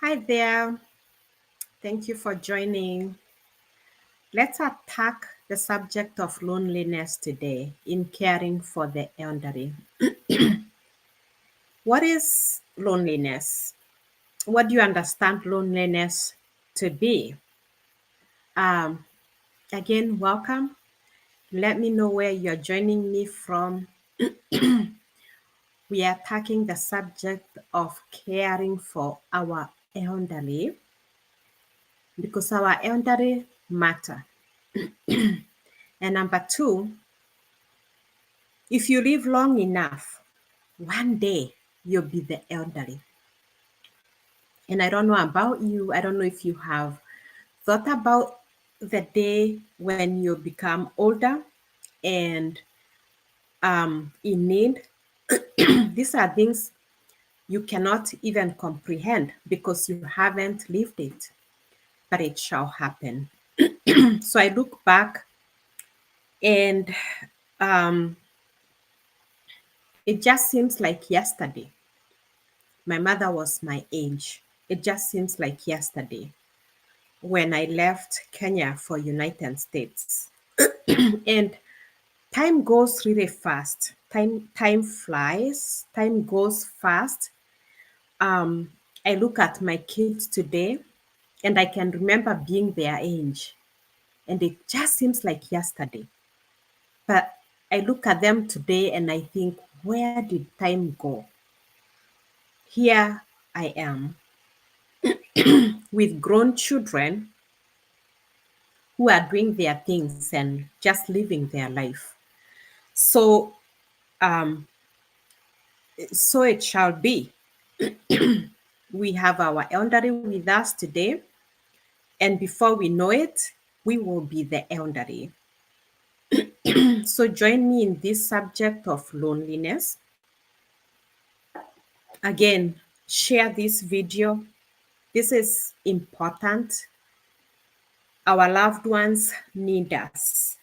Hi there. Thank you for joining. Let's attack the subject of loneliness today in caring for the elderly. What is loneliness? What do you understand loneliness to be? Um, Again, welcome. Let me know where you're joining me from. We are attacking the subject of caring for our elderly because our elderly matter. And number two, if you live long enough, one day you'll be the elderly. And I don't know about you, I don't know if you have thought about the day when you become older and in need. These are things you cannot even comprehend because you haven't lived it, but it shall happen. So I look back and um, it just seems like yesterday. My mother was my age. It just seems like yesterday when I left Kenya for United States. And time goes really fast. Time flies. Time goes fast. Um, I look at my kids today and I can remember being their age. And it just seems like yesterday. But I look at them today and I think, where did time go? Here I am with grown children who are doing their things and just living their life. So, um, so it shall be. We have our elderly with us today, and before we know it, we will be the elderly. So join me in this subject of loneliness. Again, share this video. This is important. Our loved ones need us.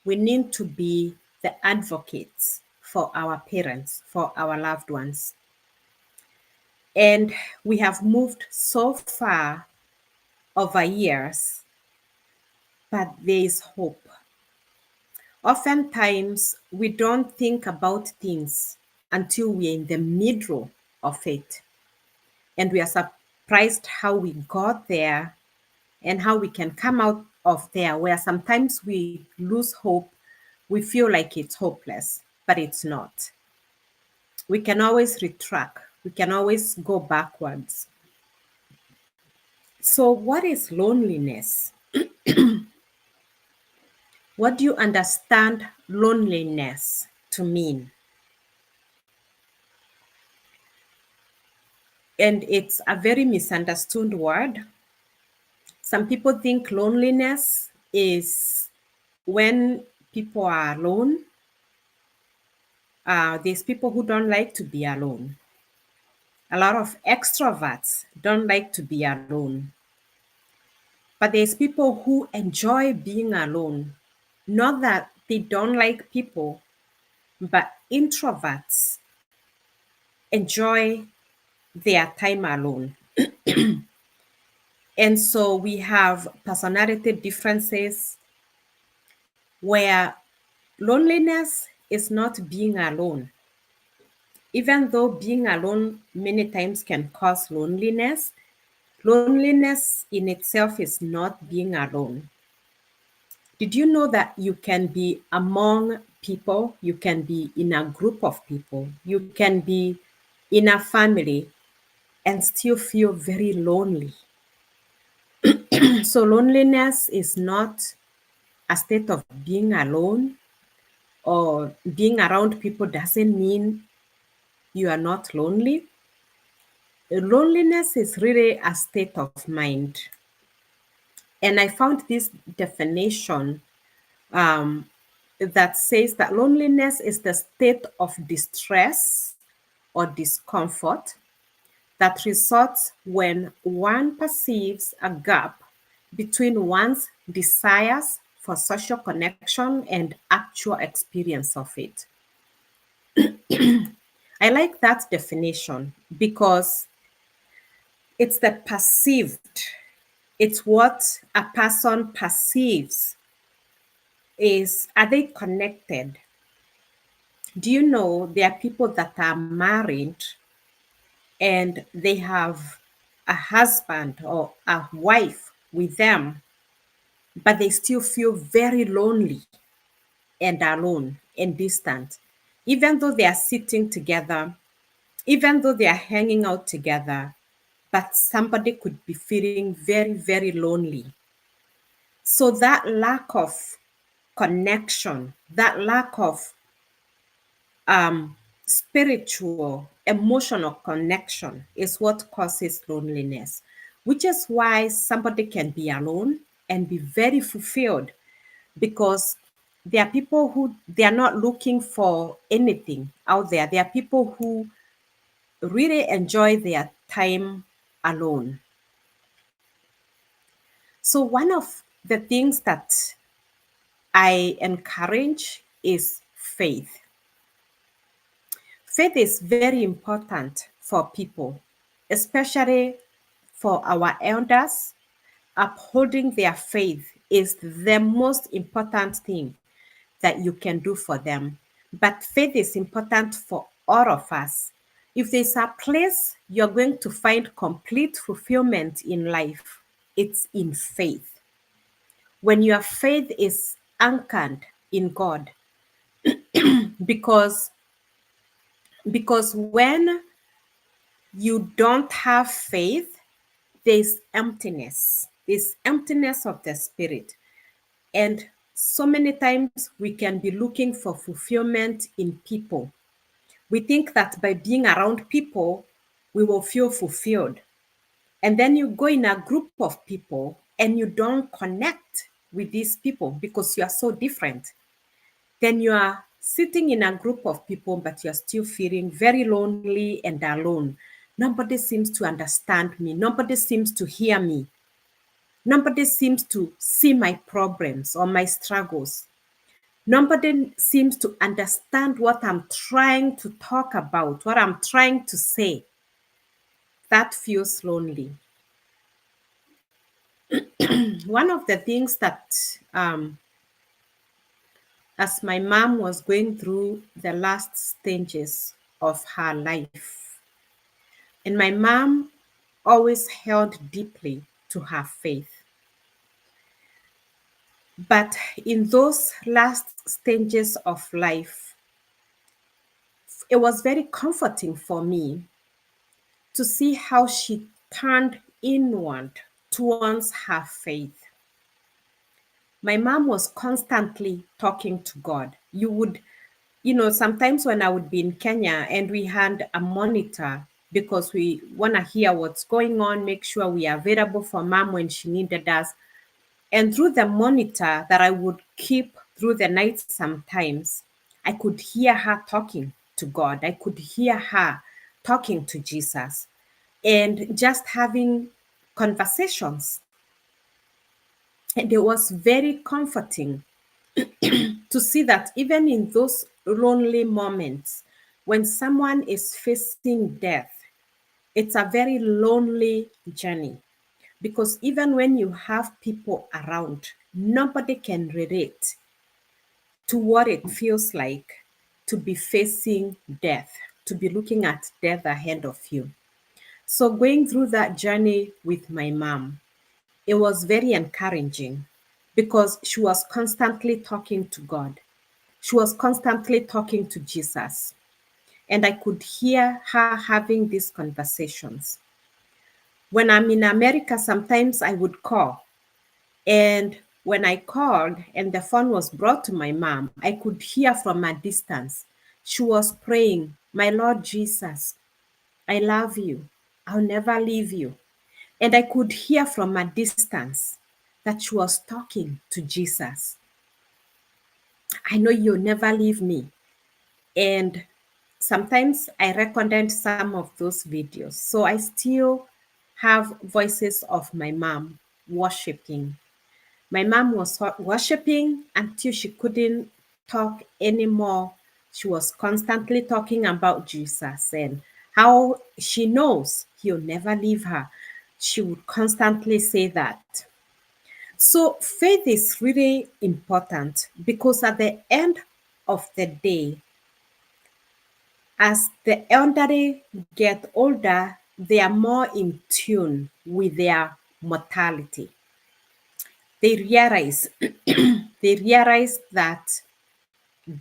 We need to be the advocates for our parents, for our loved ones. And we have moved so far over years, but there is hope. Oftentimes, we don't think about things until we're in the middle of it. And we are surprised how we got there and how we can come out of there, where sometimes we lose hope. We feel like it's hopeless, but it's not. We can always retract, we can always go backwards. So, what is loneliness? What do you understand loneliness to mean? And it's a very misunderstood word. Some people think loneliness is when people are alone. There's people who don't like to be alone. A lot of extroverts don't like to be alone. But there's people who enjoy being alone. Not that they don't like people, but introverts enjoy their time alone. And so we have personality differences where loneliness is not being alone. Even though being alone many times can cause loneliness, loneliness in itself is not being alone. Did you know that you can be among people? You can be in a group of people. You can be in a family and still feel very lonely. So, loneliness is not a state of being alone, or being around people doesn't mean you are not lonely. Loneliness is really a state of mind. And I found this definition that says that loneliness is the state of distress or discomfort that results when one perceives a gap between one's desires for social connection and actual experience of it. I like that definition because It's the perceived. It's what a person perceives. Are they connected? Do you know there are people that are married and they have a husband or a wife with them, but they still feel very lonely and alone and distant, even though they are sitting together, even though they are hanging out together, but somebody could be feeling very, very lonely. So that lack of connection, that lack of spiritual, emotional connection is what causes loneliness, which is why somebody can be alone and be very fulfilled because there are people who they are not looking for anything out there. There are people who really enjoy their time alone. So one of the things that I encourage is faith. Faith is very important for people, especially for our elders. Upholding their faith is the most important thing that you can do for them. But faith is important for all of us. If there's a place you're going to find complete fulfillment in life, it's in faith. When your faith is anchored in God, because when you don't have faith, there's emptiness. There's emptiness of the spirit. And so many times we can be looking for fulfillment in people. We think that by being around people, we will feel fulfilled. And then you go in a group of people and you don't connect with these people because you are so different. Then you are sitting in a group of people, but you're still feeling very lonely and alone. Nobody seems to understand me. Nobody seems to hear me. Nobody seems to see my problems or my struggles. Nobody seems to understand what I'm trying to talk about, what I'm trying to say. That feels lonely. One of the things that, as my mom was going through the last stages of her life, and my mom always held deeply to her faith. But in those last stages of life, it was very comforting for me to see how she turned inward towards her faith. My mom was constantly talking to God. Sometimes when I would be in Kenya and we had a monitor because we want to hear what's going on, make sure we are available for mom when she needed us. And through the monitor that I would keep through the night sometimes, I could hear her talking to God. I could hear her talking to Jesus and just having conversations. And it was very comforting to see that even in those lonely moments, when someone is facing death, it's a very lonely journey because even when you have people around, nobody can relate to what it feels like to be facing death, to be looking at death ahead of you. So, going through that journey with my mom, it was very encouraging because she was constantly talking to God. She was constantly talking to Jesus. And I could hear her having these conversations. When I'm in America, sometimes I would call. And when I called and the phone was brought to my mom, I could hear from a distance. She was praying, "My Lord Jesus, I love you. I'll never leave you." And I could hear from a distance that she was talking to Jesus. "I know you'll never leave me." And sometimes I recorded some of those videos. So I still have voices of my mom worshiping. My mom was worshiping until she couldn't talk anymore. She was constantly talking about Jesus and how she knows he'll never leave her, She would constantly say that. So faith is really important because at the end of the day, as the elderly get older, they are more in tune with their mortality. They realize they realize that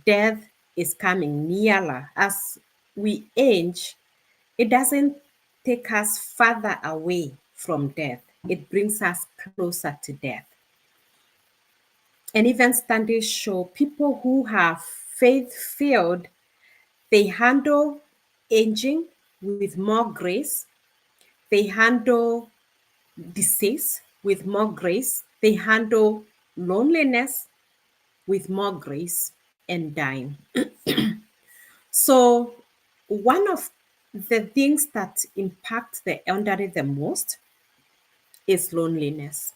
death is coming nearer. As we age, it doesn't take us further away from death. It brings us closer to death. And even studies show people who have faith filled, they handle aging with more grace, they handle disease with more grace, they handle loneliness with more grace and dying. So, one of the things that impact the elderly the most is loneliness.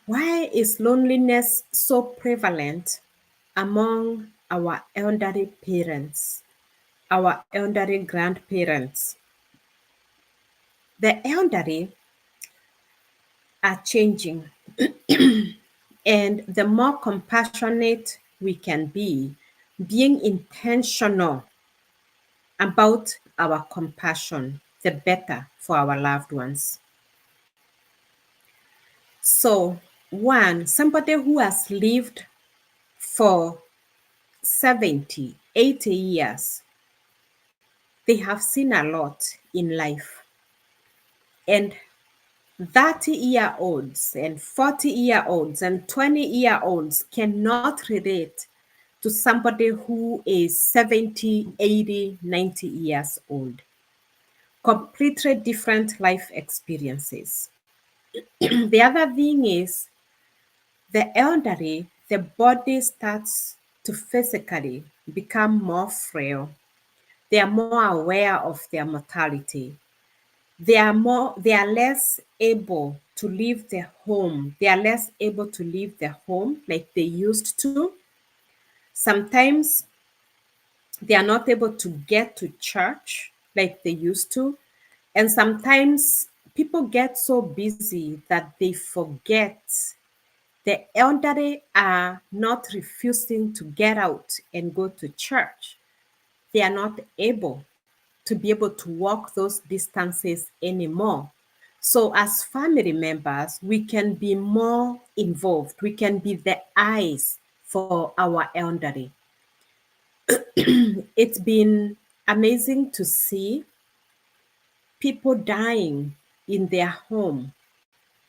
Why is loneliness so prevalent among our elderly parents, our elderly grandparents? The elderly are changing, and the more compassionate we can be, being intentional about our compassion, the better for our loved ones. So, one, somebody who has lived for 70, 80 years, they have seen a lot in life. And 30-year-olds and 40-year-olds and 20-year-olds cannot relate to somebody who is 70, 80, 90 years old. Completely different life experiences. The other thing is the elderly, the body starts to physically become more frail. They are more aware of their mortality. They are less able to leave their home. They are less able to leave their home like they used to. Sometimes they are not able to get to church like they used to. And sometimes people get so busy that they forget the elderly are not refusing to get out and go to church. They are not able to be able to walk those distances anymore. So, as family members, we can be more involved. We can be the eyes for our elderly. It's been amazing to see people dying in their home,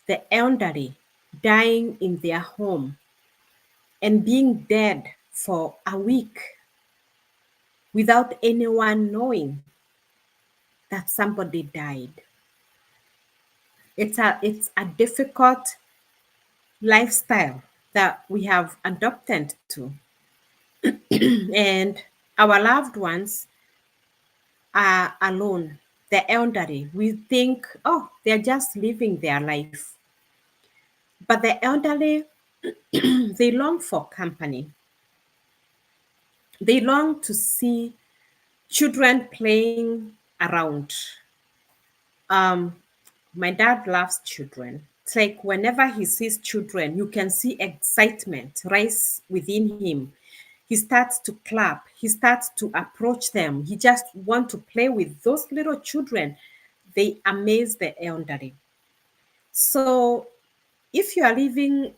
the elderly dying in their home and being dead for a week without anyone knowing that somebody died. It's a difficult lifestyle that we have adopted to. And our loved ones are alone. The elderly, we think, oh, they're just living their life. But the elderly, they long for company. They long to see children playing around. Um, my dad loves children. It's like whenever he sees children, you can see excitement rise within him. He starts to clap. He starts to approach them. He just wants to play with those little children. They amaze the elderly. So if you are living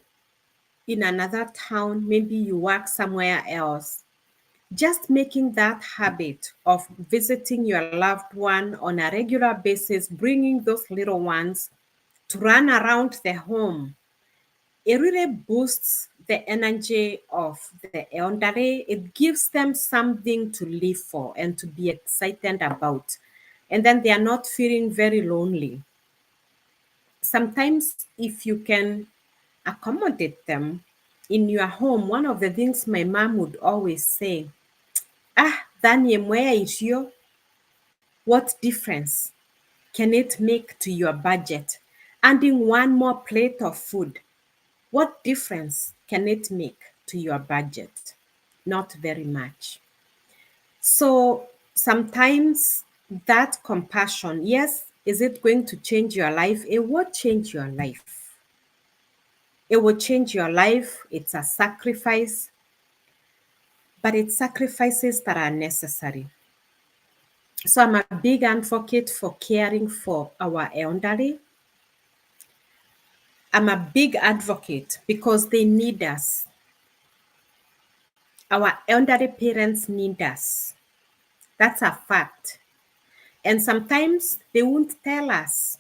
in another town, maybe you work somewhere else, just making that habit of visiting your loved one on a regular basis, bringing those little ones to run around the home, it really boosts the energy of the elderly. It gives them something to live for and to be excited about. And then they are not feeling very lonely. Sometimes, if you can accommodate them in your home, one of the things my mom would always say, ah, Daniel, where is you? What difference can it make to your budget? Adding one more plate of food, what difference can it make to your budget? Not very much. So sometimes that compassion, yes, Is it going to change your life? It will change your life. It will change your life. It's a sacrifice, but it's sacrifices that are necessary. So I'm a big advocate for caring for our elderly. I'm a big advocate because they need us. Our elderly parents need us. That's a fact. And sometimes they won't tell us.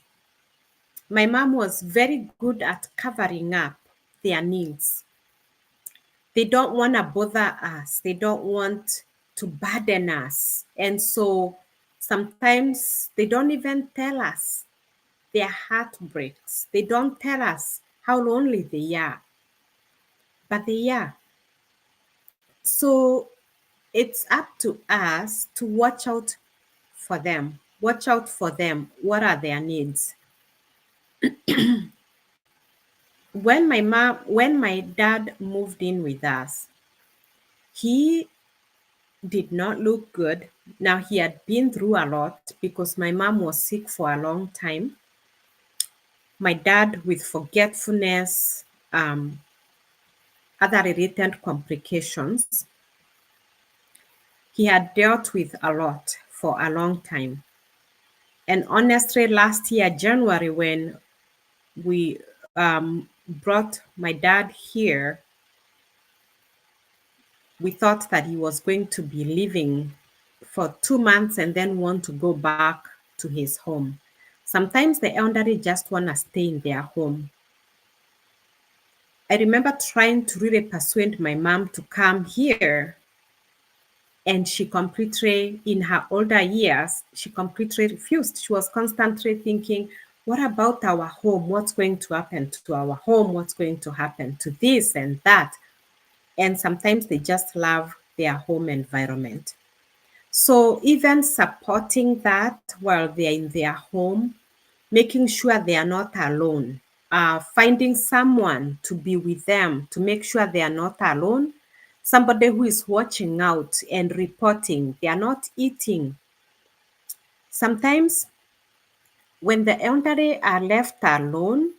My mom was very good at covering up their needs. They don't want to bother us. They don't want to burden us. And so sometimes they don't even tell us their heart breaks. They don't tell us how lonely they are, but they are. So it's up to us to watch out for them. Watch out for them. What are their needs? When my dad moved in with us, he did not look good. Now he had been through a lot because my mom was sick for a long time. My dad with forgetfulness, other related complications. He had dealt with a lot for a long time. And honestly, last year, January, when we brought my dad here, we thought that he was going to be living for 2 months and then want to go back to his home. Sometimes the elderly just want to stay in their home. I remember trying to really persuade my mom to come here, and she completely, in her older years, she completely refused. She was constantly thinking, what about our home? What's going to happen to our home? What's going to happen to this and that? And sometimes they just love their home environment. So even supporting that while they're in their home, making sure they are not alone, finding someone to be with them to make sure they are not alone, somebody who is watching out and reporting they are not eating. Sometimes when the elderly are left alone,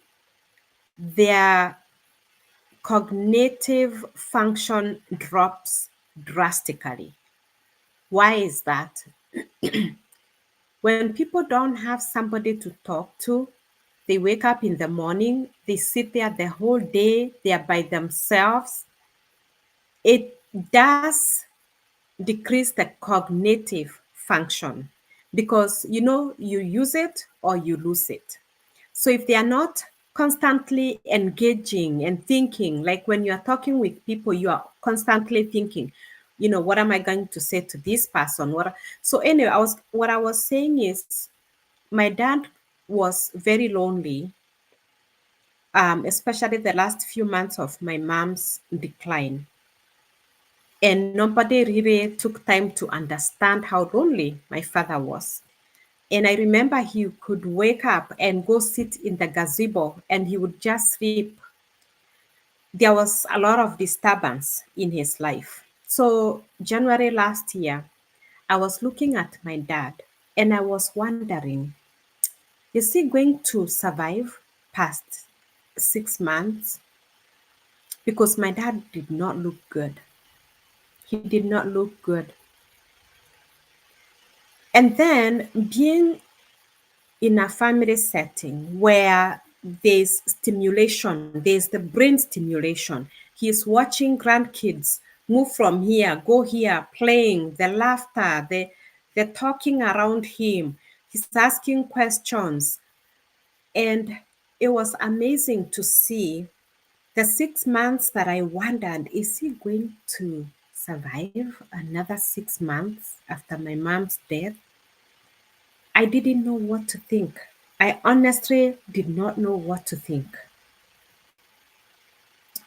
their cognitive function drops drastically. Why is that? When people don't have somebody to talk to, they wake up in the morning, they sit there the whole day, they are by themselves. It does decrease the cognitive function because you use it or you lose it. So if they are not constantly engaging and thinking, like when you are talking with people, you are constantly thinking, what am I going to say to this person? So anyway, what I was saying is my dad was very lonely, especially the last few months of my mom's decline. And nobody really took time to understand how lonely my father was. And I remember he could wake up and go sit in the gazebo and he would just sleep. There was a lot of disturbance in his life. So, January last year, I was looking at my dad and I was wondering, is he going to survive past 6 months? Because my dad did not look good. He did not look good. And then being in a family setting where there's stimulation, there's the brain stimulation. He's watching grandkids move from here, go here, playing, the laughter, the talking around him. He's asking questions. And it was amazing to see the 6 months that I wondered, is he going to survive another 6 months after my mom's death? I didn't know what to think. I honestly did not know what to think.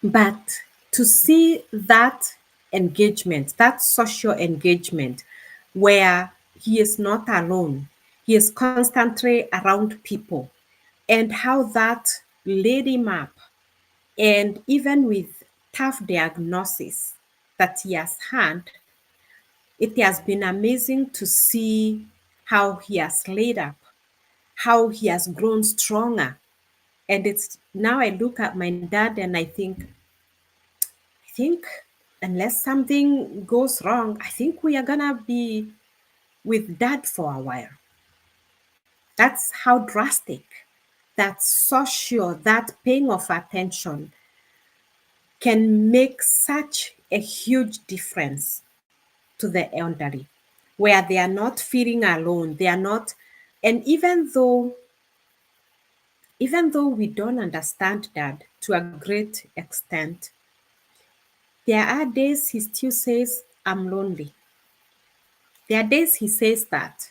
But to see that engagement, that social engagement, where he is not alone, he is constantly around people, and how that laid him up, and even with tough diagnosis that he has had, it has been amazing to see how he has laid up. how he has grown stronger. And it's now I look at my dad and I think unless something goes wrong, I think we are gonna be with dad for a while. That's how drastic that social, that paying of attention can make such a huge difference to the elderly, where they are not feeling alone. They are not, and even though we don't understand dad to a great extent, there are days he still says, I'm lonely. There are days he says that,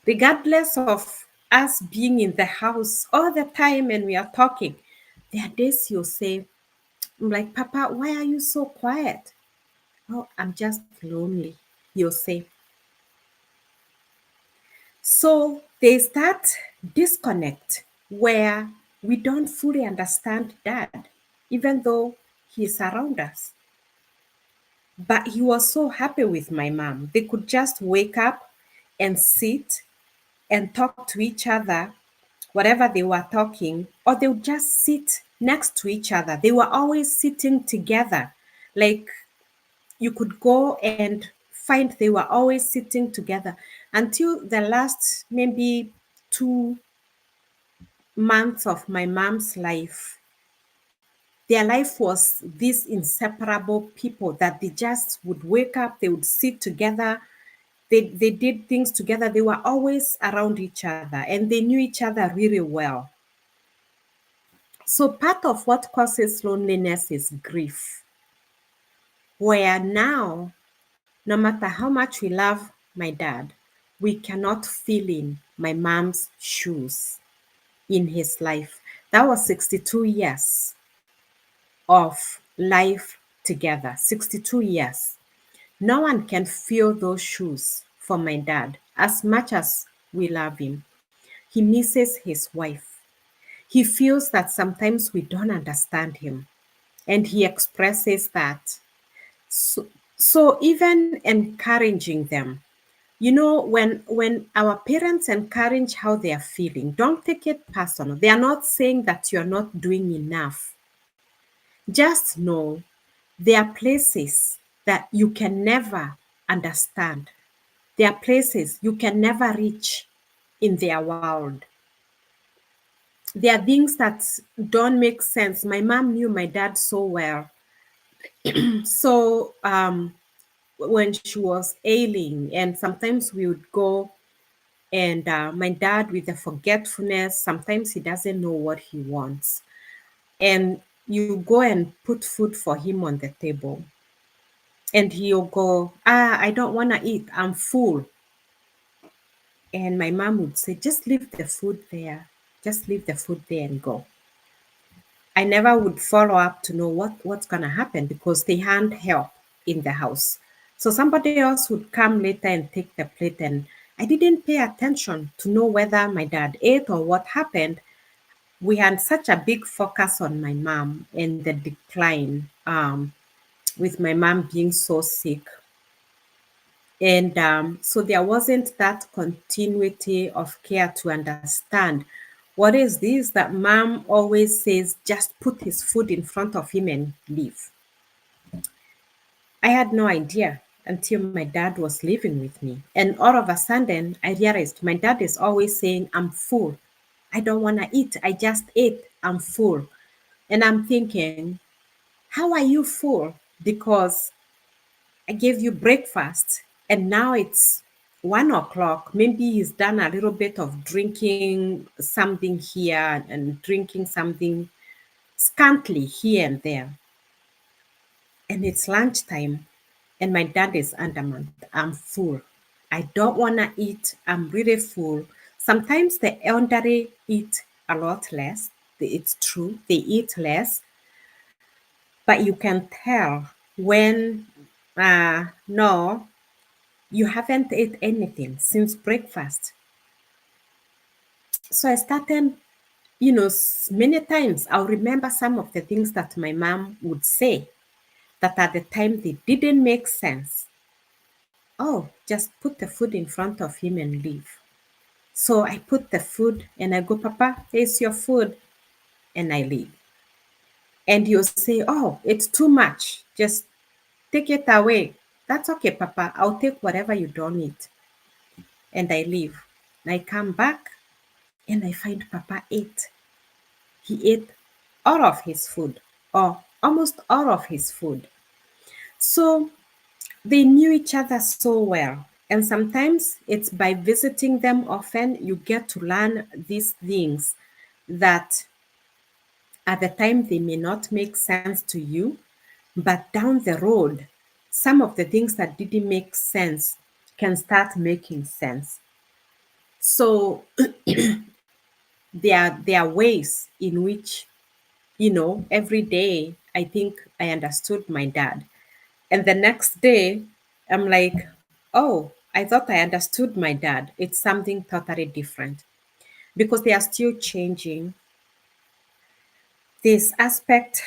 regardless of us being in the house all the time and we are talking. There are days he'll say, I'm like, Papa, why are you so quiet? Oh, I'm just lonely, he'll say. So there's that disconnect where we don't fully understand dad, even though he's around us. But he was so happy with my mom. They could just wake up and sit and talk to each other, whatever they were talking, or they would just sit next to each other. They were always sitting together. Like you could go and find they were always sitting together until the last maybe 2 months of my mom's life. Their life was these inseparable people that they just would wake up, they would sit together, they did things together, they were always around each other and they knew each other really well. So part of what causes loneliness is grief, where now, no matter how much we love my dad, we cannot fill in my mom's shoes in his life. That was 62 years of life together, 62 years. No one can fill those shoes for my dad as much as we love him. He misses his wife. He feels that sometimes we don't understand him, and he expresses that. So, so even encouraging them, when our parents encourage how they are feeling, don't take it personal. They are not saying that you're not doing enough. Just know there are places that you can never understand. There are places you can never reach in their world. There are things that don't make sense. My mom knew my dad so well. So when she was ailing, and sometimes we would go, and my dad, with the forgetfulness, sometimes he doesn't know what he wants. And you go and put food for him on the table, and he'll go, I don't want to eat, I'm full. And my mom would say, just leave the food there. Just leave the food there and go. I never would follow up to know what's going to happen because they hadn't help in the house. So somebody else would come later and take the plate, and I didn't pay attention to know whether my dad ate or what happened. We had such a big focus on my mom and the decline, with my mom being so sick. And so there wasn't that continuity of care to understand what is this that mom always says, just put his food in front of him and leave. I had no idea until my dad was living with me. And all of a sudden, I realized my dad is always saying, I'm full. I don't want to eat. I just ate. I'm full. And I'm thinking, how are you full? Because I gave you breakfast and now it's 1 o'clock. Maybe he's done a little bit of drinking something here and drinking something scantily here and there. And it's lunchtime and my dad is adamant, I'm full. I don't want to eat. I'm really full. Sometimes the elderly eat a lot less. It's true, they eat less, but you can tell when, no, you haven't ate anything since breakfast. So I started, many times I'll remember some of the things that my mom would say that at the time they didn't make sense. Oh, just put the food in front of him and leave. So I put the food and I go, Papa, here's your food. And I leave. And you'll say, oh, it's too much. Just take it away. That's okay, Papa. I'll take whatever you don't eat. And I leave. And I come back and I find Papa ate. He ate all of his food, or almost all of his food. So they knew each other so well. And sometimes it's by visiting them often, you get to learn these things that at the time they may not make sense to you, but down the road, some of the things that didn't make sense can start making sense. So there are ways in which, every day I think I understood my dad. And the next day, I'm like, oh, I thought I understood my dad. It's something totally different because they are still changing. This aspect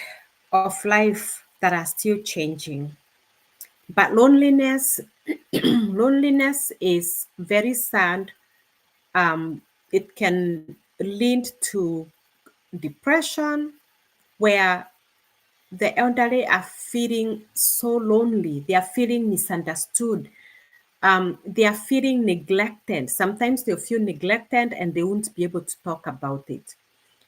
of life that are still changing. But loneliness is very sad. It can lead to depression where the elderly are feeling so lonely. They are feeling misunderstood. They are feeling neglected. Sometimes they feel neglected and they won't be able to talk about it.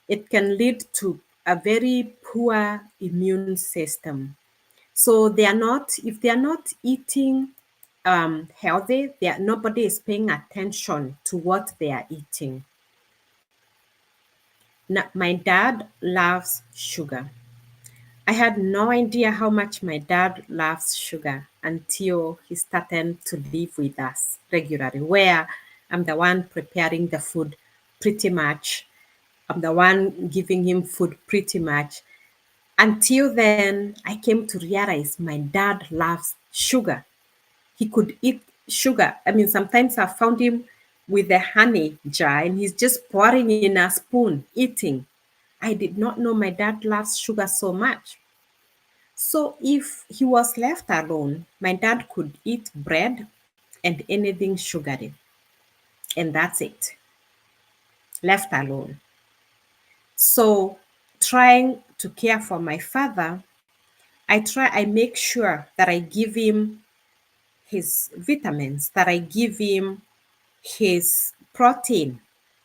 It can lead to a very poor immune system. So if they are not eating healthy, nobody is paying attention to what they are eating. Now, my dad loves sugar. I had no idea how much my dad loves sugar until he started to live with us regularly, where I'm the one preparing the food pretty much. I'm the one giving him food pretty much. Until then, I came to realize my dad loves sugar. He could eat sugar. I mean, sometimes I found him with a honey jar and he's just pouring in a spoon, eating. I did not know my dad loves sugar so much. So if he was left alone, my dad could eat bread and anything sugary. And that's it, left alone. So trying to care for my father, I make sure that I give him his vitamins, that I give him his protein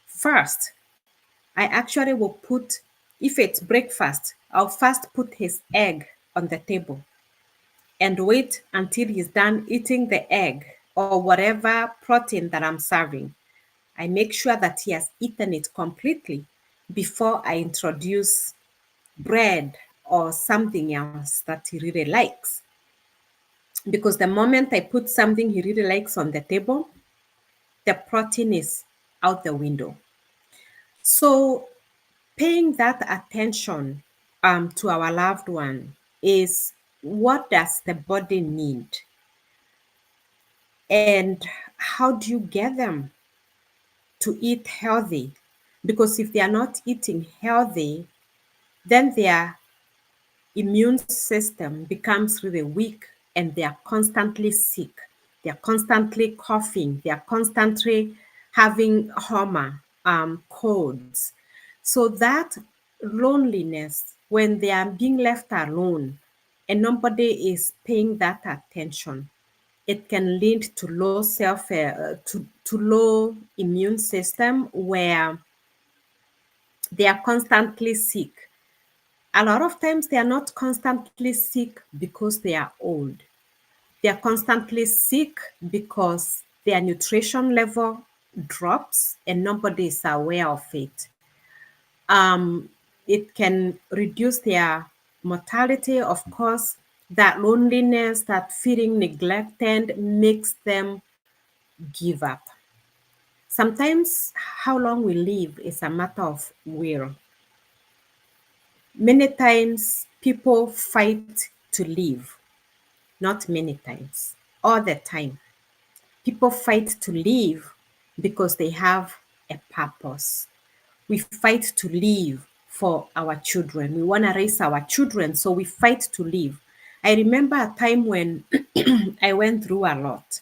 first. I actually will put, if it's breakfast, I'll first put his egg on the table and wait until he's done eating the egg or whatever protein that I'm serving. I make sure that he has eaten it completely before I introduce bread or something else that he really likes. Because the moment I put something he really likes on the table, the protein is out the window. So paying that attention to our loved one is, what does the body need? And how do you get them to eat healthy? Because if they are not eating healthy, then their immune system becomes really weak and they are constantly sick. They are constantly coughing. They are constantly having homa, colds. So that loneliness, when they are being left alone and nobody is paying that attention, it can lead to to low immune system where they are constantly sick. A lot of times they are not constantly sick because they are old. They are constantly sick because their nutrition level drops and nobody is aware of it. It can reduce their mortality, of course. That loneliness, that feeling neglected makes them give up. Sometimes how long we live is a matter of will. Many times people fight to live. Not many times, all the time. People fight to live because they have a purpose. We fight to live for our children. We want to raise our children, so we fight to live. I remember a time when I went through a lot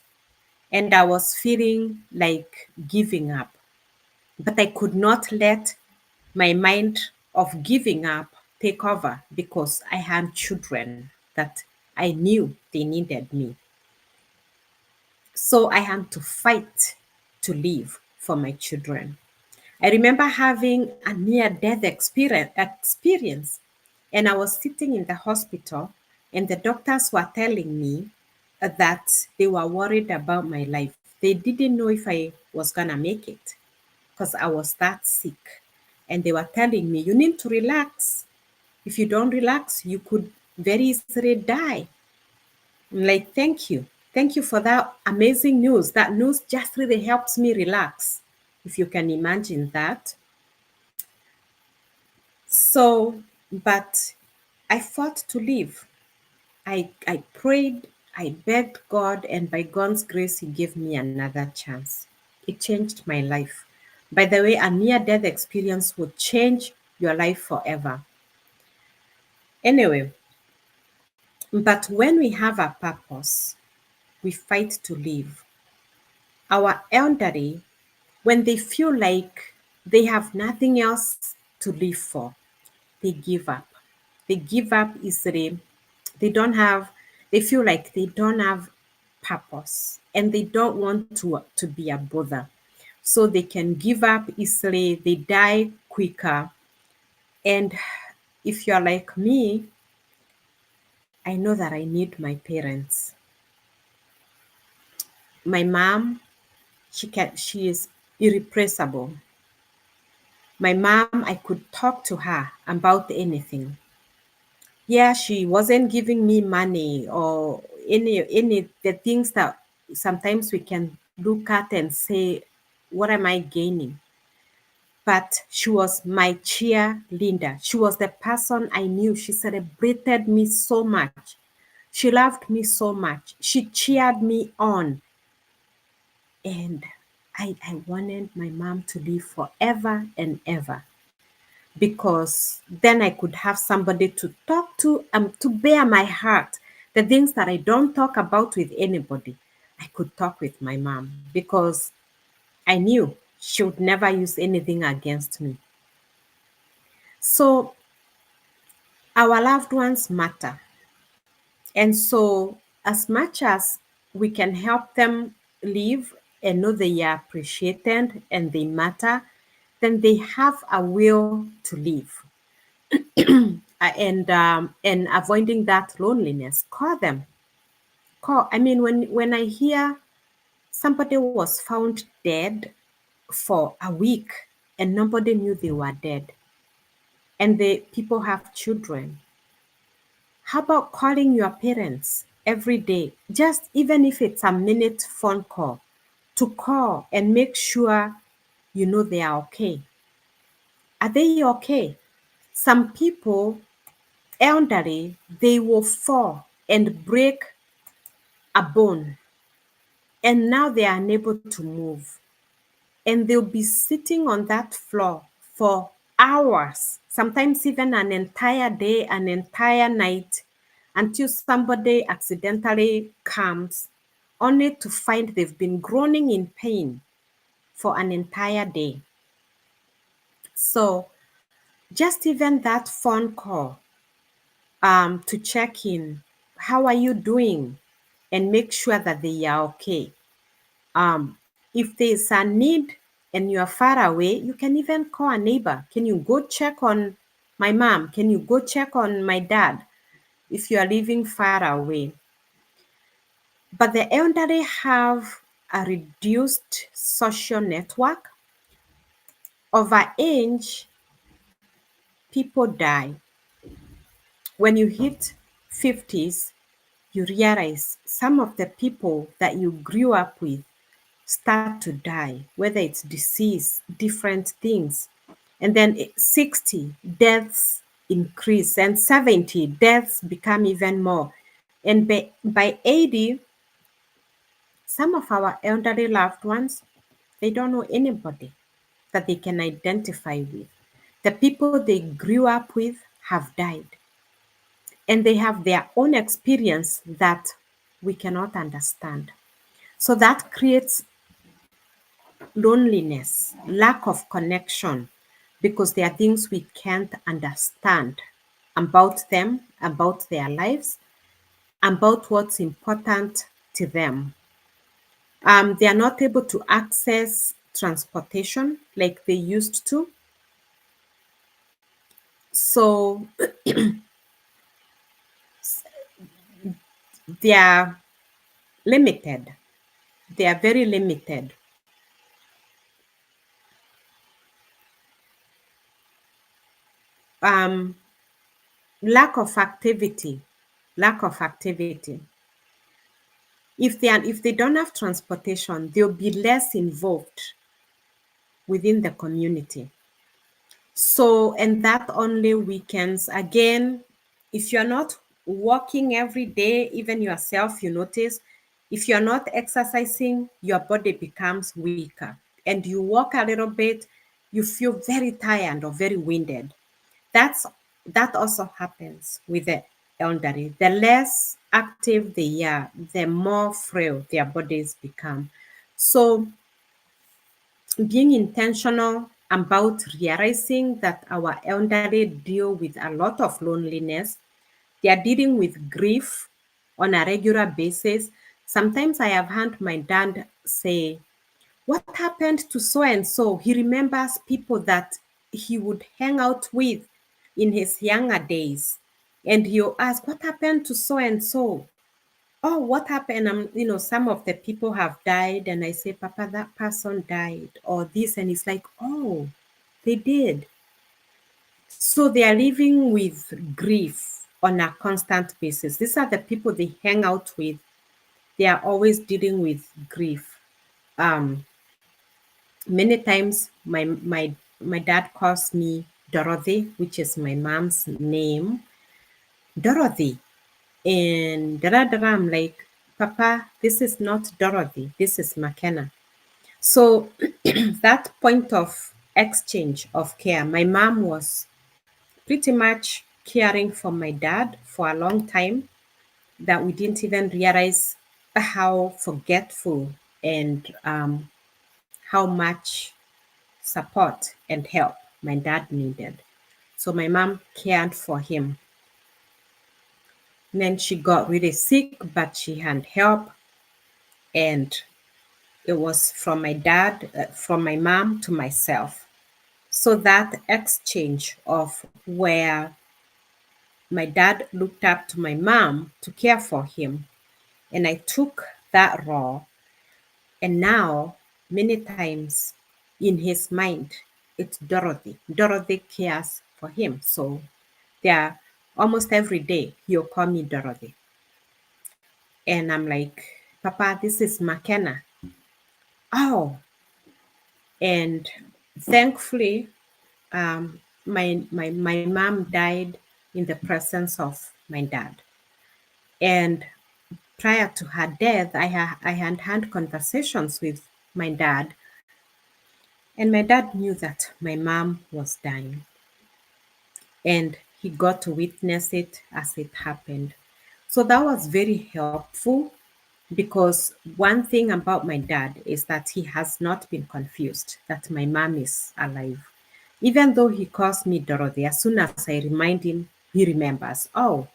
and I was feeling like giving up. But I could not let my mind of giving up take over because I had children that I knew they needed me. So I had to fight to live for my children. I remember having a near death experience, and I was sitting in the hospital, and the doctors were telling me that they were worried about my life. They didn't know if I was going to make it because I was that sick. And they were telling me, you need to relax. If you don't relax, you could very easily die. I'm like, thank you. Thank you for that amazing news. That news just really helps me relax, if you can imagine that. So, but I fought to live. I prayed, I begged God, and by God's grace, He gave me another chance. It changed my life. By the way, a near death experience would change your life forever. Anyway, but when we have a purpose, we fight to live. Our elderly, when they feel like they have nothing else to live for, they give up. They give up easily. They don't have, they feel like they don't have purpose and they don't want to be a bother. So they can give up easily, they die quicker. And if you're like me, I know that I need my parents. My mom, she is irrepressible. My mom, I could talk to her about anything. Yeah, she wasn't giving me money or any the things that sometimes we can look at and say, what am I gaining? But she was my cheerleader. She was the person I knew. She celebrated me so much. She loved me so much. She cheered me on. And I wanted my mom to live forever and ever, because then I could have somebody to talk to bear my heart. The things that I don't talk about with anybody, I could talk with my mom because I knew she would never use anything against me. So our loved ones matter. And so, as much as we can help them live and know they are appreciated and they matter, then they have a will to live. And avoiding that loneliness, call them. Call. I mean, when I hear somebody was found dead for a week and nobody knew they were dead, and the people have children, how about calling your parents every day, just even if it's a minute phone call, to call and make sure you know they are okay. Are they okay? Some people, elderly, they will fall and break a bone, and now they are unable to move. And they'll be sitting on that floor for hours, sometimes even an entire day, an entire night, until somebody accidentally comes, only to find they've been groaning in pain for an entire day. So, just even that phone call to check in, how are you doing? And make sure that they are okay. If there's a need and you are far away, you can even call a neighbor. Can you go check on my mom? Can you go check on my dad if you are living far away? But the elderly have a reduced social network. Over age, people die. When you hit 50s, you realize some of the people that you grew up with start to die, whether it's disease, different things. And then 60, deaths increase, and 70, deaths become even more. And by 80, some of our elderly loved ones, they don't know anybody that they can identify with. The people they grew up with have died, and they have their own experience that we cannot understand. So that creates loneliness, lack of connection, because there are things we can't understand about them, about their lives, about what's important to them. They are not able to access transportation like they used to. So they are limited. They are very limited. Um, lack of activity. Lack of activity. If they don't have transportation, they'll be less involved within the community. So, and that only weekends. Again, if you're not walking every day, even yourself, you notice, if you're not exercising, your body becomes weaker. And you walk a little bit, you feel very tired or very winded. That's that also happens with the elderly. The less active they are, the more frail their bodies become. So being intentional about realizing that our elderly deal with a lot of loneliness. They are dealing with grief on a regular basis. Sometimes I have heard my dad say, "What happened to so and so?" He remembers people that he would hang out with in his younger days. And he'll ask, "What happened to so and so?" "Oh, what happened?" Some of the people have died. And I say, "Papa, that person died," or this. And it's like, "Oh, they did." So they are living with grief on a constant basis. These are the people they hang out with. They are always dealing with grief. Um, Many times my dad calls me Dorothy, which is my mom's name. Dorothy. And I'm like, "Papa, this is not Dorothy. This is McKenna." So that point of exchange of care, my mom was pretty much caring for my dad for a long time, that we didn't even realize how forgetful and how much support and help my dad needed. So my mom cared for him. And then she got really sick, but she had help. And it was from my dad, from my mom to myself. So that exchange of where my dad looked up to my mom to care for him, and I took that role. And now, many times in his mind, it's Dorothy. Dorothy cares for him. So there, almost every day, he'll call me Dorothy. And I'm like, "Papa, this is McKenna." "Oh." And thankfully, my mom died in the presence of my dad. And prior to her death, I had had conversations with my dad. And my dad knew that my mom was dying. And he got to witness it as it happened. So that was very helpful, because one thing about my dad is that he has not been confused that my mom is alive. Even though he calls me Dorothy, as soon as I remind him, he remembers, "Oh,"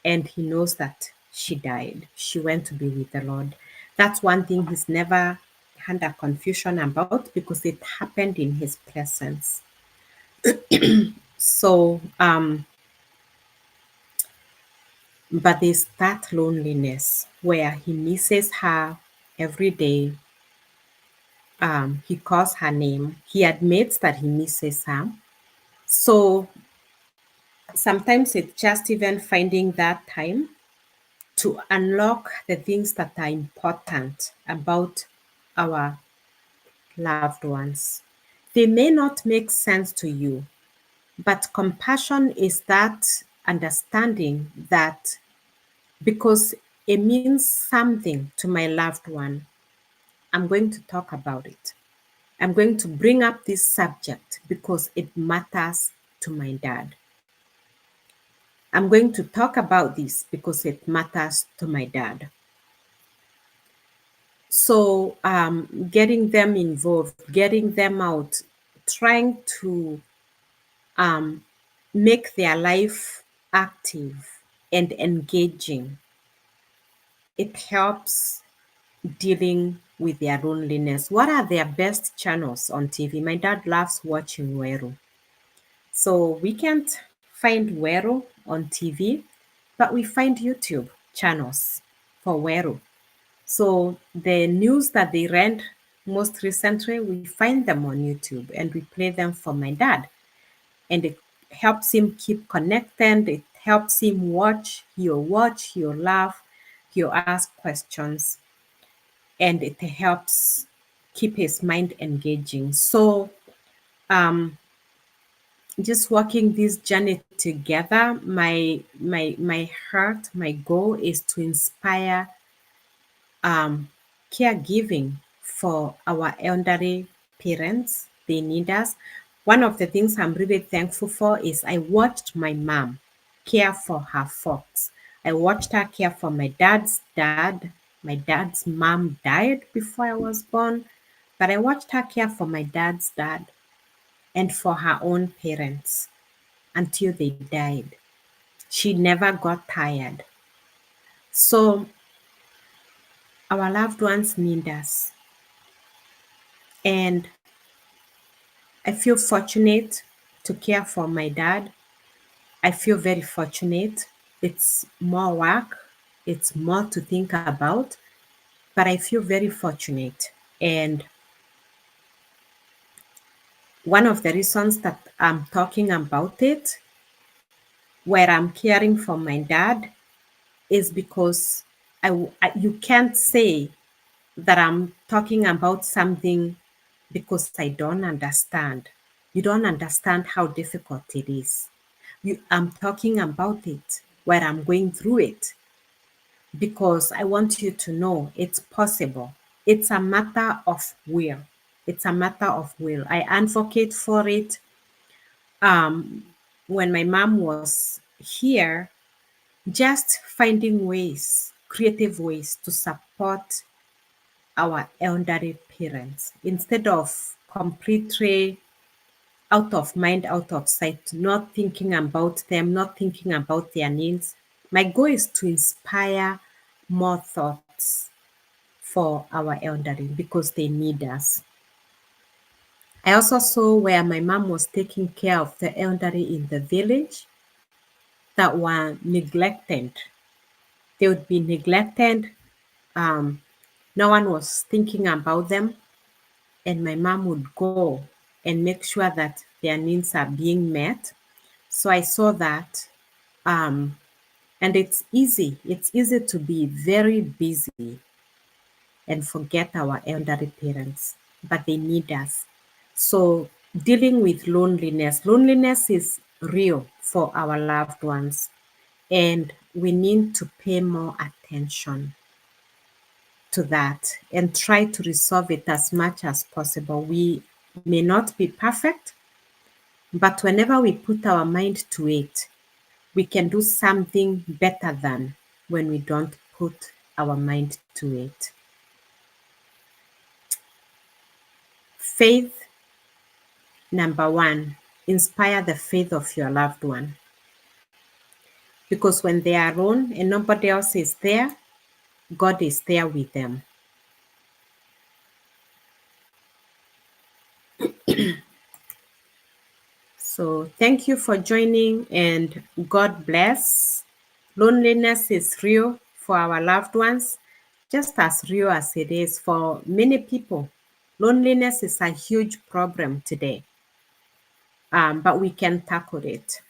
and he knows that she died. She went to be with the Lord. That's one thing he's never had a confusion about, because it happened in his presence. So, but there's that loneliness where he misses her every day. He calls her name. He admits that he misses her. So sometimes it's just even finding that time to unlock the things that are important about our loved ones. They may not make sense to you, but compassion is that understanding that because it means something to my loved one, I'm going to talk about it. I'm going to bring up this subject because it matters to my dad. I'm going to talk about this because it matters to my dad. So getting them involved, getting them out, trying to um, make their life active and engaging, it helps dealing with their loneliness. What are their best channels on TV? My dad loves watching Weru. So we can't find Weru on TV, but we find YouTube channels for Weru. So the news that they read most recently, we find them on YouTube and we play them for my dad. And it helps him keep connected. It helps him watch, he'll laugh, he'll ask questions, and it helps keep his mind engaging. So just walking this journey together, my heart, my goal is to inspire caregiving for our elderly parents. They need us. One of the things I'm really thankful for is I watched my mom care for her folks. I watched her care for my dad's dad. My dad's mom died before I was born, but I watched her care for my dad's dad and for her own parents until they died. She never got tired. So our loved ones need us. And I feel fortunate to care for my dad. I feel very fortunate. It's more work, it's more to think about, but I feel very fortunate. And one of the reasons that I'm talking about it, where I'm caring for my dad, is because you can't say that I'm talking about something because I don't understand. You don't understand how difficult it is. I'm talking about it where I'm going through it because I want you to know it's possible. It's a matter of will. It's a matter of will. I advocate for it. When my mom was here, just finding ways, creative ways to support our elderly parents instead of completely out of mind, out of sight, not thinking about them, not thinking about their needs. My goal is to inspire more thoughts for our elderly because they need us. I also saw where my mom was taking care of the elderly in the village that were neglected. They would be neglected. Um, no one was thinking about them. And my mom would go and make sure that their needs are being met. So I saw that. And it's easy. It's easy to be very busy and forget our elderly parents, but they need us. So dealing with loneliness, loneliness is real for our loved ones, and we need to pay more attention to that and try to resolve it as much as possible. We may not be perfect, but whenever we put our mind to it, we can do something better than when we don't put our mind to it. Faith, number one, inspire the faith of your loved one. Because when they are alone and nobody else is there, God is there with them. So thank you for joining and God bless. Loneliness is real for our loved ones, just as real as it is for many people. Loneliness is a huge problem today, but we can tackle it.